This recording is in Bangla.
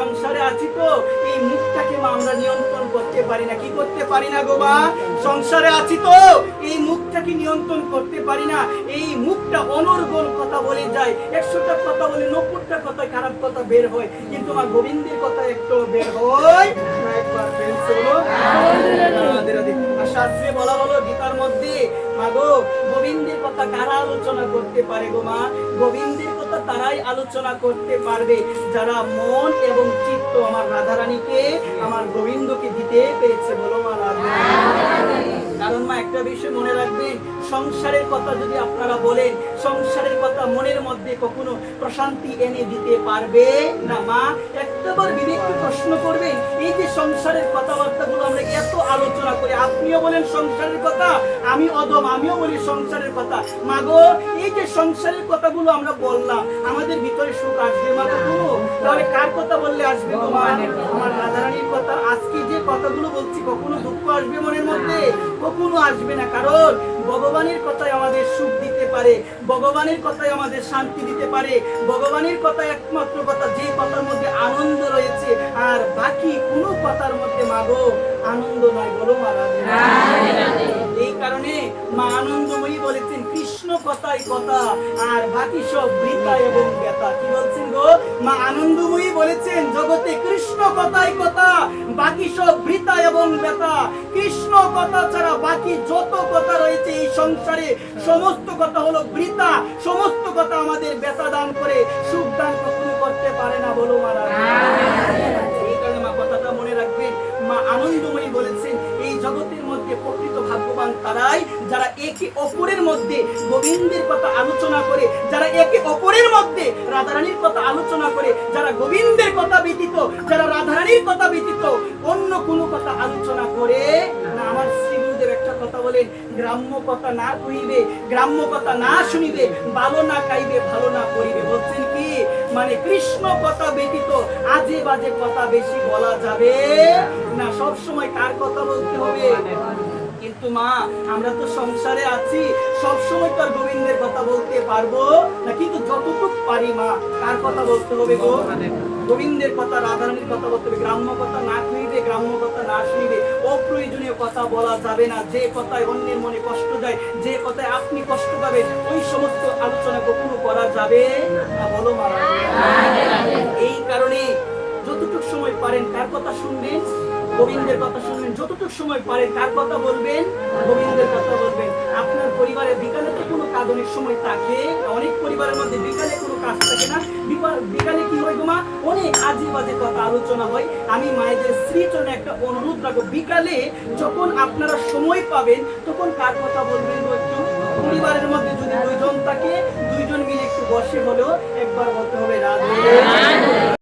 সংসারে আছি তো এই মুখটাকে মা আমরা নিয়ন্ত্রণ করতে পারি না। কি করতে পারি না গো মা? সংসারে আছি তো এই মুখটাকে নিয়ন্ত্রণ করতে পারি না। এই মুখটা অনর্গল কথা বলে যায়, 100টা কথা বলে 90টা কথা খারাপ কথা বের হয়, কিন্তু মা গোবিন্দের কথা একটু বের হয় না। একবার বের হলো শাস্ত্রে বলা হলো গীতার মধ্যে, মা গো গোবিন্দের কথা কারা আলোচনা করতে পারে গো মা? গোবিন্দের কথা তারাই আলোচনা করতে পারবে যারা মন এবং চিত্ত আমার রাধারানীকে, আমার গোবিন্দকে দিতে পেরেছে। বলো মা রাধা। কারণ মা একটা বিষয় মনে রাখবেন, সংসারের কথা যদি আপনারা বলেন, সংসারের কথা মনের মধ্যে কখনো প্রশান্তি এনে দিতে পারবে না। মা একটাবার বিবেককে প্রশ্ন করবেন, এই যে সংসারের কথাবার্তাগুলো আমরা এত আলোচনা করি, আপনিও বলেন সংসারের কথা, আমি অধম আমিও বলি সংসারের কথা। মা গো এই যে সংসারের কথাগুলো আমরা বললাম, আমাদের ভিতরে সুখ আসবে মা কখনো? তাহলে কার কথা বললে আসবে গো মা? আমার রাধারানীর কথা। আজকে যে কথাগুলো বলছি, কখনো দুঃখ আসবে মনের মধ্যে? কখনো আসবে না। কারণ ভগবানের কথাই আমাদের সুখ দিতে পারে, ভগবানের কথাই আমাদের শান্তি দিতে পারে, ভগবানের কথা একমাত্র কথা যে কথার মধ্যে আনন্দ রয়েছে, আর বাকি কোনো কথার মধ্যে মাগো আনন্দ নয়। বলো মা রাধে। এই কারণে মা আনন্দময়ী বলেছেন কৃষ্ণ কথাই কথা, আর বাকি সব বৃথা এবং ব্যথা। কি বলছেন গো? মা আনন্দময়ী বলেছেন জগতে কৃষ্ণ কথাই কথা, বাকি সব বৃথা এবং ব্যথা। কৃষ্ণ কথা ছাড়া বাকি যত কথা রয়েছে এই সংসারে, সমস্ত কথা হলো বৃথা, সমস্ত কথা আমাদের ব্যথা দান করে, সুখ দান কখনো করতে পারে না। বলো মা রাধে। এই কারণে মা কথাটা মনে রাখবেন, মা আনন্দময়ী বলেছেন এই জগতের মধ্যে প্রকৃত ভাগ্যবান তারাই যারা একে অপরের মধ্যে গোবিন্দের কথা আলোচনা করে, যারা একে অপরের মধ্যে রাধারানীর কথা আলোচনা করে, যারা গোবিন্দের কথা ব্যতীত, যারা রাধারানীর কথা ব্যতীত অন্য কোনো কথা আলোচনা করে না। আমার শ্রী গুরুদেব একটা কথা বলেন, গ্রাম্য কথা না কহিবে, গ্রাম্য কথা না শুনিবে, ভালো না খাইবে, ভালো না করিবে। বলছেন কি? মানে কৃষ্ণ কথা ব্যতীত আজে বাজে কথা বেশি বলা যাবে না। সব সময় কার কথা বলতে হবে? কিন্তু মা আমরা তো সংসারে আছি, সব সময় তো আর গোবিন্দের কথা বলতে পারবো না, কিন্তু যতটুকু পারি মা কার কথা বলতে হবে গো? গোবিন্দের কথা, রাধারানীর কথা বলতে হবে। গ্রাম্য কথা না কইবে, গ্রাম্য কথা না শুনিবে, অপ্রয়োজনীয় কথা বলা যাবে না। যে কথায় অন্যের মনে কষ্ট যায়, যে কথায় আপনি কষ্ট পাবেন, ওই সমস্ত আলোচনা কখনো করা যাবে না। বলো মা। এই কারণে যতটুকু সময় পারেন কার কথা শুনবেন? গোবিন্দের কথা শুনবেন। যতটুকু সময় পারেন কার কথা বলবেন? গোবিন্দের কথা বলবেন। আপনার পরিবারে বিকালে তো কোনো কাজ অনেক সময় থাকে, অনেক পরিবারের মধ্যে বিকালে কোনো কাজ থাকে না। বিকালে কি হয় গো মা? অনেক আজে বাজে কথা আলোচনা হয়। আমি মায়েদের শ্রীচরণে একটা অনুরোধ রাখবো, বিকালে যখন আপনারা সময় পাবেন তখন কার কথা বলবেন গো? একটু পরিবারের মধ্যে যদি 2 জন থাকে, 2 জন মিলে একটু বসে হলেও একবার বলতে হবে রাধে।